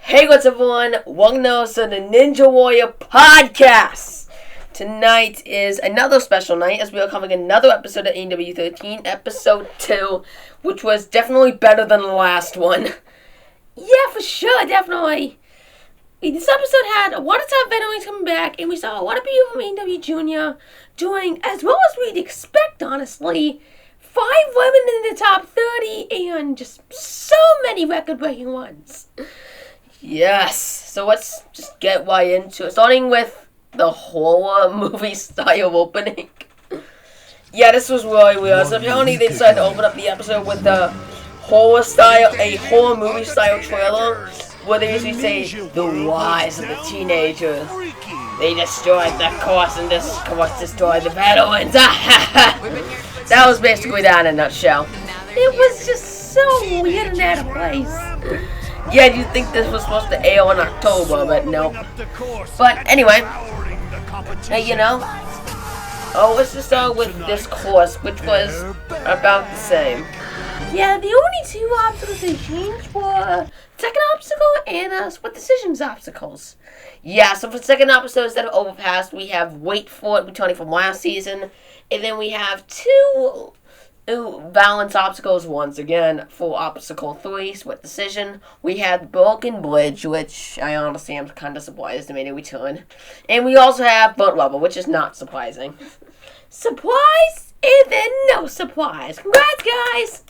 Hey, what's up, everyone? Welcome to the Ninja Warrior Podcast. Tonight is another special night as we are covering another episode of AEW 13, episode 2, which was definitely better than the last one. Yeah, for sure, definitely. This episode had a lot of top veterans coming back, and we saw a lot of people from AEW Junior doing as well as we'd expect, honestly. 5 women in the top 30, and just so many record-breaking ones. Yes, so let's just get right into it. Starting with the horror movie style opening. Yeah, this was really weird. So apparently they decided to open up the episode with the horror movie style trailer, where they usually say, the rise of the teenagers. They destroyed the course, and this course destroyed the veterans. That was basically that in a nutshell. It was just so weird and out of place. Yeah, you'd think this was supposed to air in October, but no. But anyway, let's just start with this course, which was about the same. Yeah, the only 2 obstacles they changed were second obstacle and split decisions obstacles. Yeah, so for the second obstacle, instead of overpass, we have wait for it returning from last season, and then we have 2 balance obstacles once again. For obstacle 3, split decision, we had broken bridge, which I honestly am kind of surprised to make a return, and we also have burnt rubber, which is not surprising. Surprise, and then no surprise. Congrats, guys.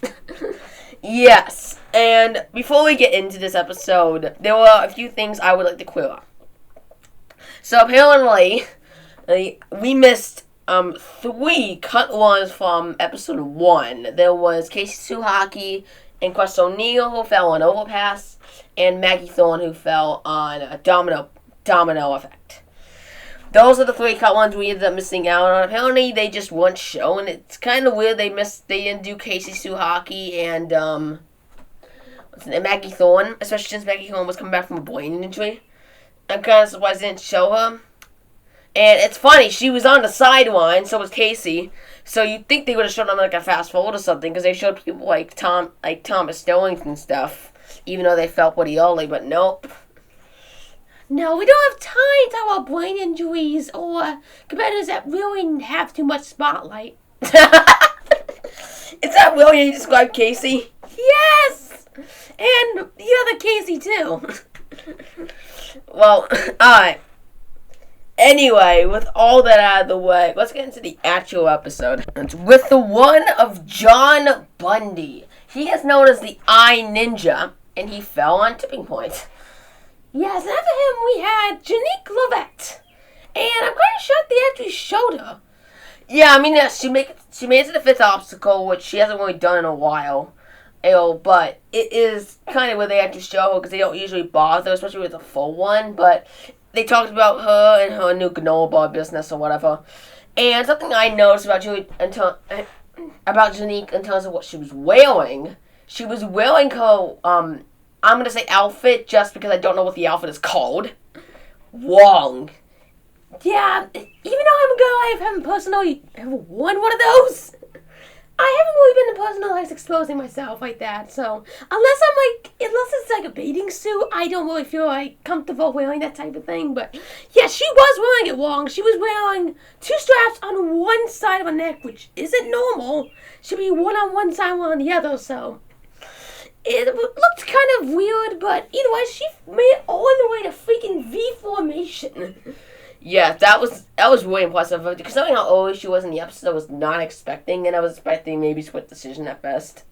Yes, and before we get into this episode, there were a few things I would like to clear up. So apparently, we missed 3 cut lines from episode 1. There was Casey Suhaki and Quest O'Neill who fell on overpass, and Maggie Thorne who fell on a domino effect. Those are the 3 cut lines we ended up missing out on. Apparently they just weren't shown. It's kind of weird they didn't do Casey Suhaki and Maggie Thorne, especially since Maggie Thorne was coming back from a brain injury. I'm kind of surprised they didn't show her. And it's funny, she was on the sideline, so was Casey. So you'd think they would have shown them like a fast forward or something, because they showed people like Thomas Sterling and stuff, even though they felt pretty early, but nope. No, we don't have time to talk about brain injuries or competitors that really have too much spotlight. Is that really how you describe Casey? Yes! And the other Casey, too. Well, alright. Anyway, with all that out of the way, let's get into the actual episode. It's with the one of John Bundy. He is known as the Eye Ninja, and he fell on tipping point. Yes, after him we had Janique Lovett, and I'm kind of shocked they actually showed her. Yeah, I mean, yes, she made it to the 5th obstacle, which she hasn't really done in a while. But it is kind of where they actually show her, because they don't usually bother, especially with the full one, but they talked about her and her new granola bar business or whatever. And something I noticed about Janique in terms of what she was wearing her, I'm going to say outfit just because I don't know what the outfit is called. Wrong. Yeah, even though I'm a girl, I haven't personally ever worn one of those. I haven't really been a person who likes exposing myself like that, so unless it's like a bathing suit, I don't really feel like comfortable wearing that type of thing. But yeah, she was wearing it wrong. She was wearing 2 straps on one side of her neck, which isn't normal. Should be one on one side, one on the other, so it looked kind of weird, but either way, she made it all the way to freaking V formation. Yeah, that was really impressive, because knowing how old she was in the episode, I was not expecting, and I was expecting maybe split decision at best.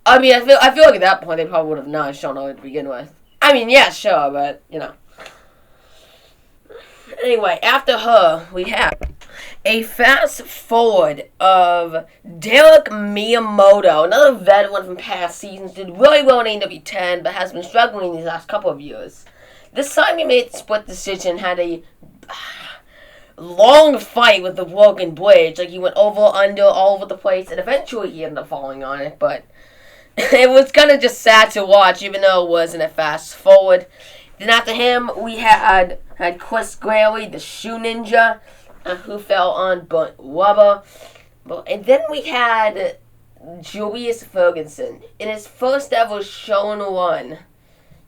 I mean, I feel like at that point they probably would have not shown her to begin with. I mean, yeah, sure, but, Anyway, after her, we have a fast forward of Derek Miyamoto, another veteran from past seasons, did really well in AEW 10, but has been struggling these last couple of years. This time he made the split decision, had a long fight with the broken bridge. Like, he went over, under, all over the place, and eventually he ended up falling on it, but it was kind of just sad to watch, even though it wasn't a fast forward. Then after him, we had Chris Grayley, the Shoe Ninja, who fell on burnt rubber. And then we had Julius Ferguson in his first ever shown run.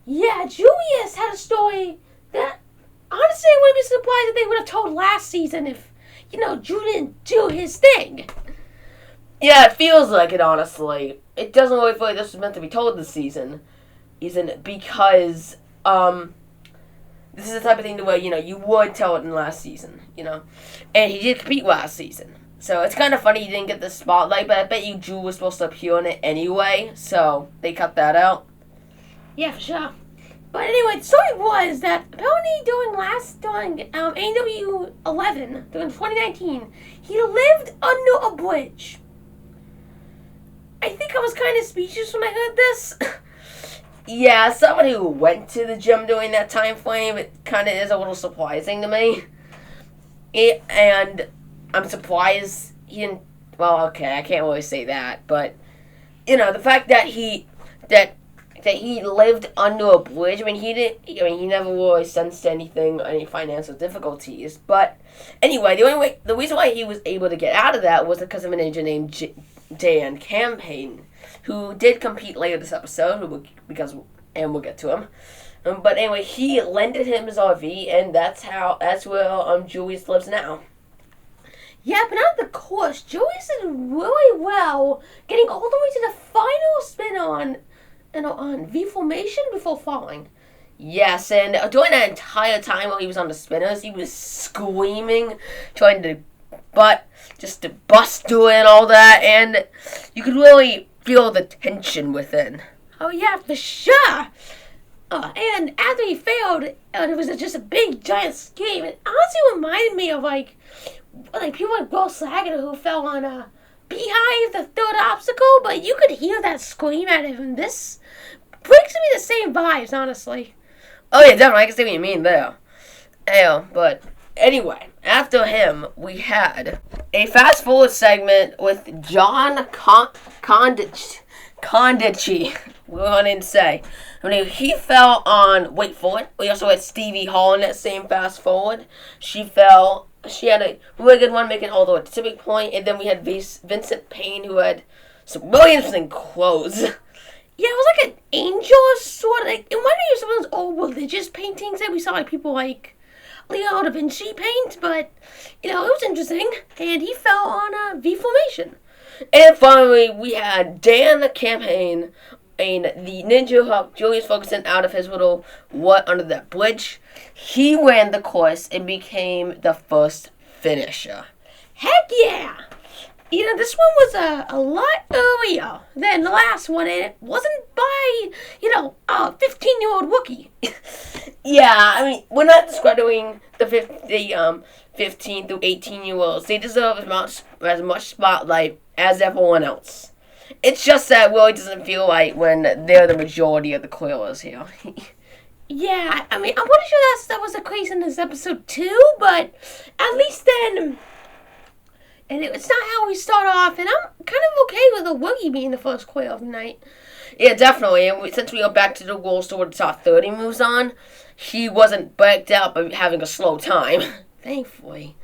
Yeah, Julius had a story that, honestly, I wouldn't be surprised if they would have told last season if, Drew didn't do his thing. Yeah, it feels like it, honestly. It doesn't really feel like this was meant to be told this season. Isn't it? Because, this is the type of thing where, you would tell it in last season, And he did compete last season. So it's kind of funny he didn't get the spotlight, but I bet you Drew was supposed to appear in it anyway, so they cut that out. Yeah, for sure. But anyway, the story was that apparently during AEW 11, during 2019, he lived under a bridge. I think I was kind of speechless when I heard this. Yeah, somebody who went to the gym during that time frame, it kind of is a little surprising to me. And I'm surprised he didn't. Well, okay, I can't really say that, but the fact that he lived under a bridge. He never really sensed any financial difficulties. But anyway, the reason why he was able to get out of that was because of an agent named Dan Campaign, who did compete later this episode, and we'll get to him. But anyway, he lended him his RV, and that's where Julius lives now. Yeah, but out of the course, Julius did really well, getting all the way to the final spin on V formation before falling. Yes, and during that entire time while he was on the spinners, he was screaming, trying to bust through it and all that, and you could really feel the tension within. Oh yeah, for sure. And after he failed, it was just a big giant scream. It honestly reminded me of like people like Will Saget who fell on a Beehive, the third obstacle, but you could hear that scream out of him. This brings me the same vibes, honestly. Oh yeah, definitely. I can see what you mean there. Yeah, but anyway, after him, we had a fast forward segment with John Kondichi. We're going to say. He fell on, wait for it. We also had Stevie Hall in that same fast forward. She had a really good one, making all the way to tipping point, and then we had Vincent Payne, who had some really interesting clothes. Yeah, it was like an angel sort of. It reminded me of some of those old religious paintings that we saw, like people like Leonardo da Vinci paint, but it was interesting. And he fell on a V formation. And finally, we had Dan the Campaign and the Ninja Hawk, Julius Ferguson, out of his little under that bridge. He ran the course and became the first finisher. Heck yeah! This one was a lot earlier than the last one, and it wasn't by, a 15-year-old rookie. Yeah, we're not describing the 15 through 18-year-olds. They deserve as much spotlight as everyone else. It's just that it really doesn't feel right when they're the majority of the clearers here. Yeah, I'm pretty sure that was the case in this episode too, but at least then, and it's not how we start off, and I'm kind of okay with a Woogie being the first queer of the night. Yeah, definitely, and since we go back to the rules toward the top 30 moves on, he wasn't backed out by having a slow time. Thankfully.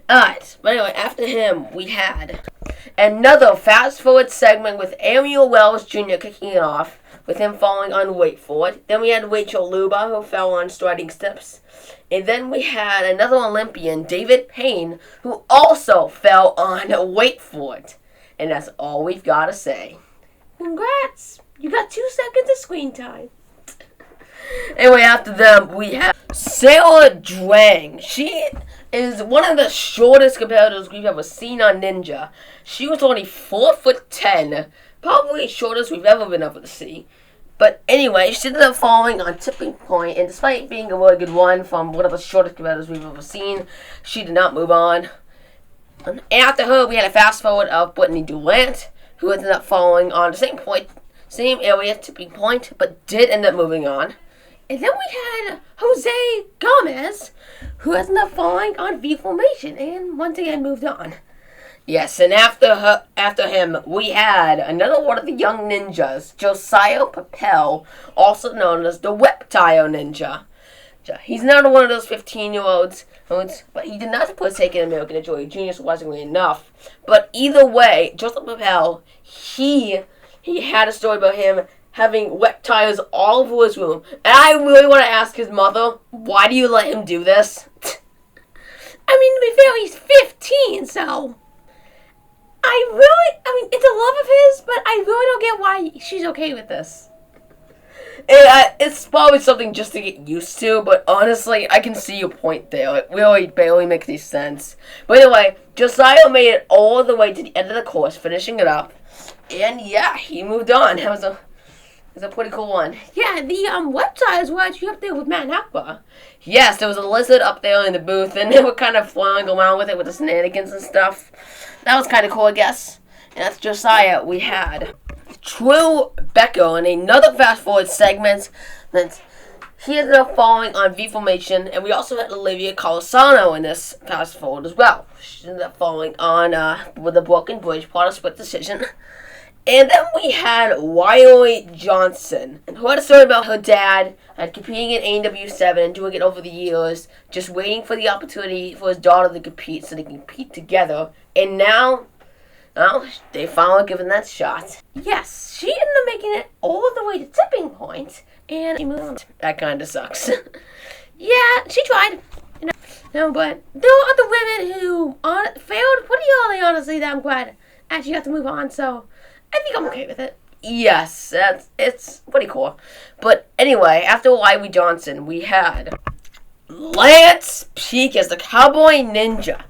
Alright, but anyway, after him, we had another fast-forward segment with Ariel Wells Jr. kicking it off, with him falling on Wait For It. Then we had Rachel Luba, who fell on Striding Steps. And then we had another Olympian, David Payne, who also fell on Wait For It. And that's all we've got to say. Congrats! You got 2 seconds of screen time. Anyway, after them, we have Sarah Drang. She is one of the shortest competitors we've ever seen on Ninja. She was only 4'10", probably the shortest we've ever been able to see. But anyway, she ended up falling on Tipping Point, and despite being a really good one from one of the shortest competitors we've ever seen, she did not move on. And after her, we had a fast forward of Brittany Durant, who ended up falling on the same area, Tipping Point, but did end up moving on. And then we had Jose Gomez, who ended up falling on V formation, and once again moved on. Yes, and after him, we had another one of the young ninjas, Josiah Papel, also known as the Reptile Ninja. He's not one of those 15-year-olds, but he did not partake in American Nigeria Junior, surprisingly enough. But either way, Joseph Papel, he had a story about him having wet tires all over his room. And I really want to ask his mother, why do you let him do this? I mean, to be fair, he's 15, so it's a love of his, but I really don't get why she's okay with this. And it's probably something just to get used to, but honestly, I can see your point there. It really barely makes any sense. But anyway, Josiah made it all the way to the end of the course, finishing it up. And yeah, he moved on. It was a pretty cool one. Yeah, the website were actually up there with Matt and Akbar. Yes, there was a lizard up there in the booth, and they were kind of flying around with it with the shenanigans and stuff. That was kind of cool, I guess. And that's Josiah. We had True Becker in another fast forward segment. That he ended up falling on V formation, and we also had Olivia Colasano in this fast forward as well. She ended up falling on with a broken bridge, part of split decision. And then we had Wiley Johnson, who had a story about her dad competing in AEW7 and doing it over the years, just waiting for the opportunity for his daughter to compete so they can compete together. And now, well, they finally given that shot. Yes, she ended up making it all the way to tipping point, and she moved on. That kind of sucks. Yeah, she tried. No, but there were other women who failed pretty early, honestly, that I'm glad actually got to move on, so I think I'm okay with it. Yes, it's pretty cool. But anyway, after Wiley Johnson, we had Lance Peak as the Cowboy Ninja.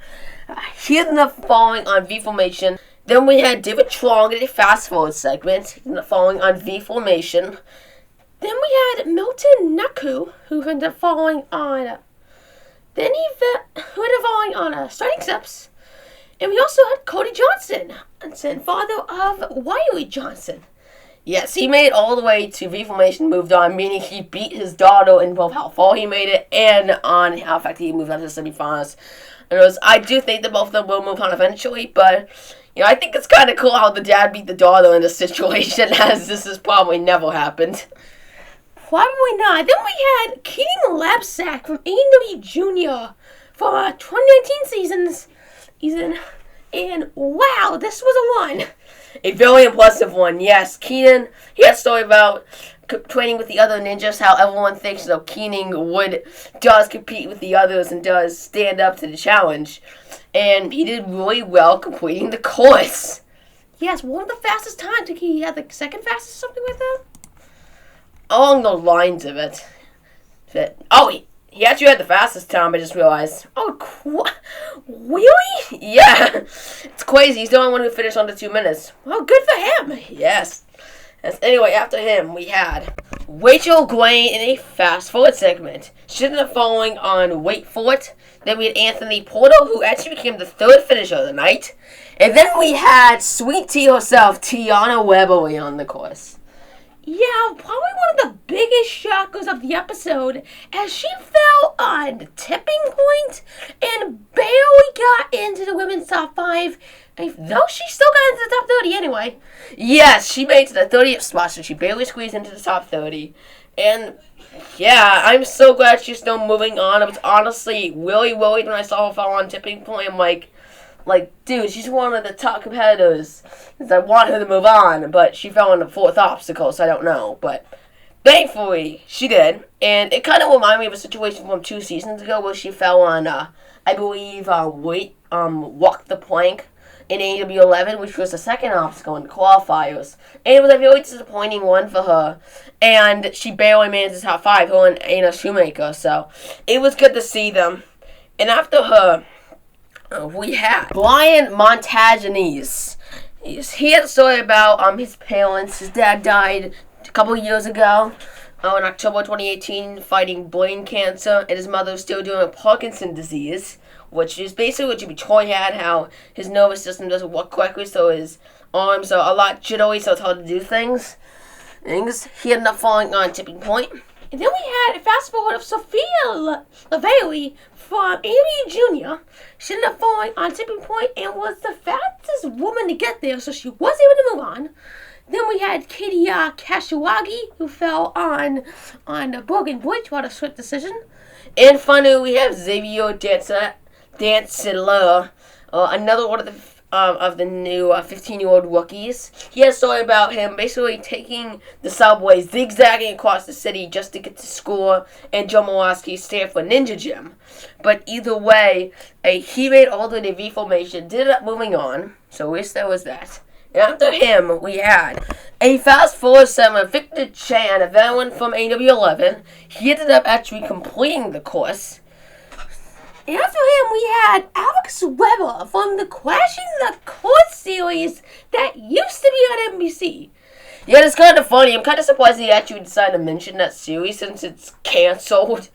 He ended up falling on V formation. Then we had David Trong in a fast forward segment. He ended up falling on V formation. Then we had Milton Naku, who ended up falling on. Then he ended up falling on starting steps. And we also had Cody Johnson, father of Wiley Johnson. Yes, he made it all the way to V formation, moved on, meaning he beat his daughter in both how far he made it and on how effectively he moved on to the semifinals. And I do think that both of them will move on eventually, but I think it's kind of cool how the dad beat the daughter in this situation, as this has probably never happened. Probably not. Then we had Keating Lapsack from AEW Junior for 2019 season, and wow, this was a one. A very impressive one, yes. Keenan, he had a story about training with the other ninjas, how everyone thinks Keenan does compete with the others and does stand up to the challenge. And he did really well completing the course. Yes, one of the fastest times. I think he had the second fastest, something like that. Along the lines of it. He actually had the fastest time, I just realized. Really? Yeah. It's crazy. He's the only one who finished under 2 minutes. Well, good for him. Yes. Anyway, after him, we had Rachel Gray in a fast forward segment. She ended up following on Wait For It. Then we had Anthony Porter, who actually became the third finisher of the night. And then we had Sweet Tea herself, Tiana Weberly, on the course. Yeah, probably one of the biggest shockers of the episode, as she fell on the tipping point and barely got into the women's top 5, though she still got into the top 30 anyway. Yes, she made it to the 30th spot, so she barely squeezed into the top 30. And yeah, I'm so glad she's still moving on. I was honestly really worried when I saw her fall on tipping point. I'm like, dude, she's one of the top competitors. I want her to move on, but she fell on the 4th obstacle, so I don't know. But thankfully, she did. And it kind of reminded me of a situation from 2 seasons ago where she fell on, I believe, Walk the Plank in AEW 11, which was the second obstacle in the qualifiers. And it was a really disappointing one for her. And she barely made it to the top 5, her and Anna Shoemaker. So it was good to see them. And after her, we had Brian Montagnese. He had a story about his parents. His dad died a couple of years ago in October 2018 fighting brain cancer, and his mother was still dealing with Parkinson's disease, which is basically what Jimmy Choi had, how his nervous system doesn't work correctly, so his arms are a lot jittery, so it's hard to do things. He ended up falling on a tipping point. And then we had a fast forward of Sophia Lavallee from AEW Junior. She ended up falling on a tipping point and was the fastest woman to get there, so she was able to move on. Then we had Katie Kashiwagi, who fell on a broken bridge for a swift decision. And finally, we have Xavier Dantzler, another one of the of the new 15-year-old rookies. He has a story about him basically taking the subway, zigzagging across the city just to get to school, and Joe Mulaski's Stanford Ninja Gym. But either way, he made all the V formation, did end up moving on, so at least there was that. And after him, we had a fast-forward segment, Victor Chan, a veteran from AW11. He ended up actually completing the course. And after him, we had Alex Weber from the Crashing the Course series that used to be on NBC. Yeah, it's kind of funny. I'm kind of surprised he actually decided to mention that series since it's canceled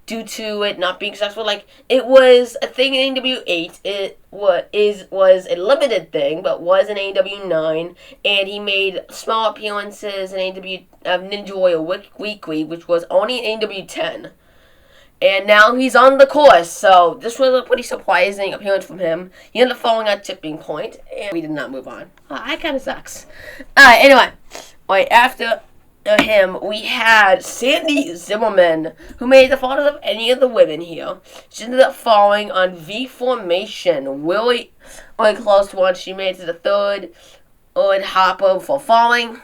due to it not being successful. Like, it was a thing in AW8. It was a limited thing, but was in AW9. And he made small appearances in Ninja Warrior Weekly, which was only in AW10. And now he's on the course, so this was a pretty surprising appearance from him. He ended up falling at tipping point, and we did not move on. That kind of sucks. Anyway, after him, we had Sandy Zimmerman, who made the farthest of any of the women here. She ended up falling on V formation, really close to one. She made it to the third hopper before falling.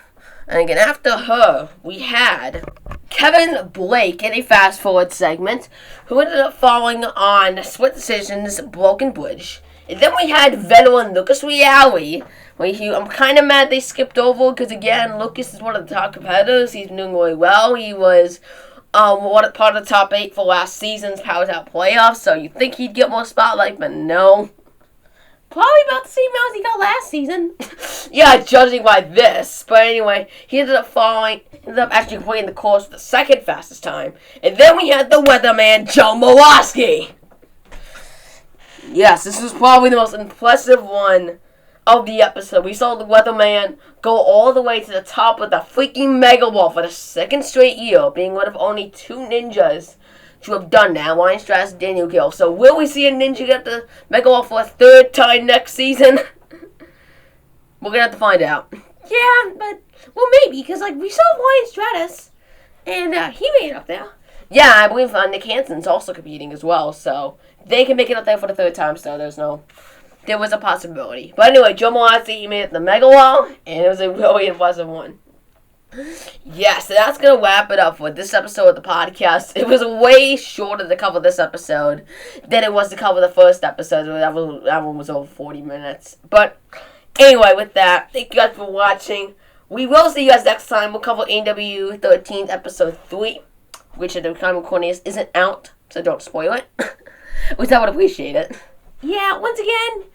And again, after her, we had Kevin Blake in a fast-forward segment, who ended up falling on Split Decision's Broken Bridge. And then we had veteran Lucas Reale. I'm kind of mad they skipped over, because again, Lucas is one of the top competitors. He's doing really well. He was part of the top 8 for last season's Power Top playoffs, so you'd think he'd get more spotlight, but no. Probably about the same amount as he got last season. Yeah, judging by this. But anyway, he ended up actually completing the course for the second fastest time. And then we had the weatherman, Joe Mulaski. Yes, this was probably the most impressive one of the episode. We saw the weatherman go all the way to the top of the freaking Mega Wall for the second straight year, being one of only 2 ninjas to have done that, Ryan Stratus and Daniel Gill. So will we see a ninja get the Mega Wall for a 3rd time next season? We're gonna have to find out. Yeah, but, well, maybe, because, we saw Ryan Stratus, and he made it up there. Yeah, I believe Nick Hansen's also competing as well, so they can make it up there for the 3rd time, so there was a possibility. But anyway, Joe Mulaski, he made it the Mega Wall, and it was a really impressive one. Yeah, so that's going to wrap it up for this episode of the podcast. It was way shorter to cover this episode than it was to cover the first episode. That one was over 40 minutes. But anyway, with that, thank you guys for watching. We will see you guys next time. We'll cover AW 13 episode 3, which at the time of recording isn't out, so don't spoil it. Which I would appreciate it. Yeah, once again,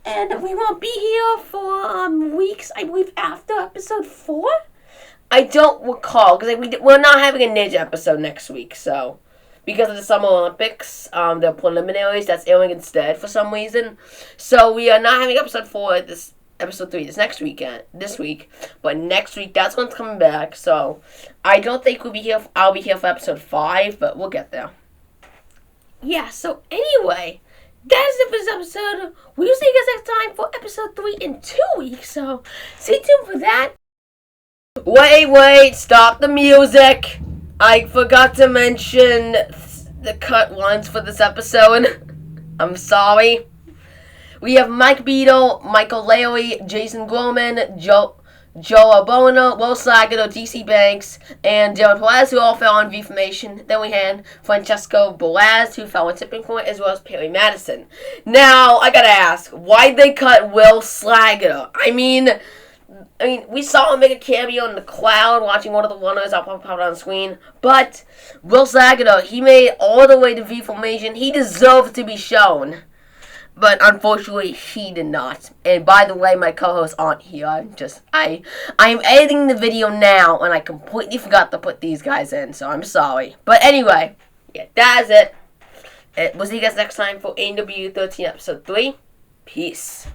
and we won't be here for weeks, I believe, after episode 4? I don't recall, because we're not having a Ninja episode next week, so because of the Summer Olympics, the preliminaries, that's airing instead for some reason. So we are not having episode 4, episode 3, this week, but next week, that's when it's coming back, so I don't think I'll be here for episode 5, but we'll get there. Yeah, so anyway, that's it for this episode. We'll see you guys next time for episode 3 in 2 weeks, so stay tuned for that. Wait, stop the music. I forgot to mention the cut lines for this episode. I'm sorry. We have Mike Beadle, Michael Larry, Jason Gorman, Joe Abona, Will Sagan, DC Banks, and Jared Perez, who all fell on V formation. Then we had Francesco Boaz, who fell on tipping point, as well as Perry Madison. Now, I gotta ask, why'd they cut Will Slager? I mean, we saw him make a cameo in the cloud watching one of the runners. I'll pop it on the screen. But Will Slager, he made it all the way to V formation. He deserved to be shown. But unfortunately, he did not. And by the way, my co-hosts aren't here. I'm editing the video now, and I completely forgot to put these guys in, so I'm sorry. But anyway, yeah, that's it. We'll see you guys next time for AW 13 episode 3. Peace.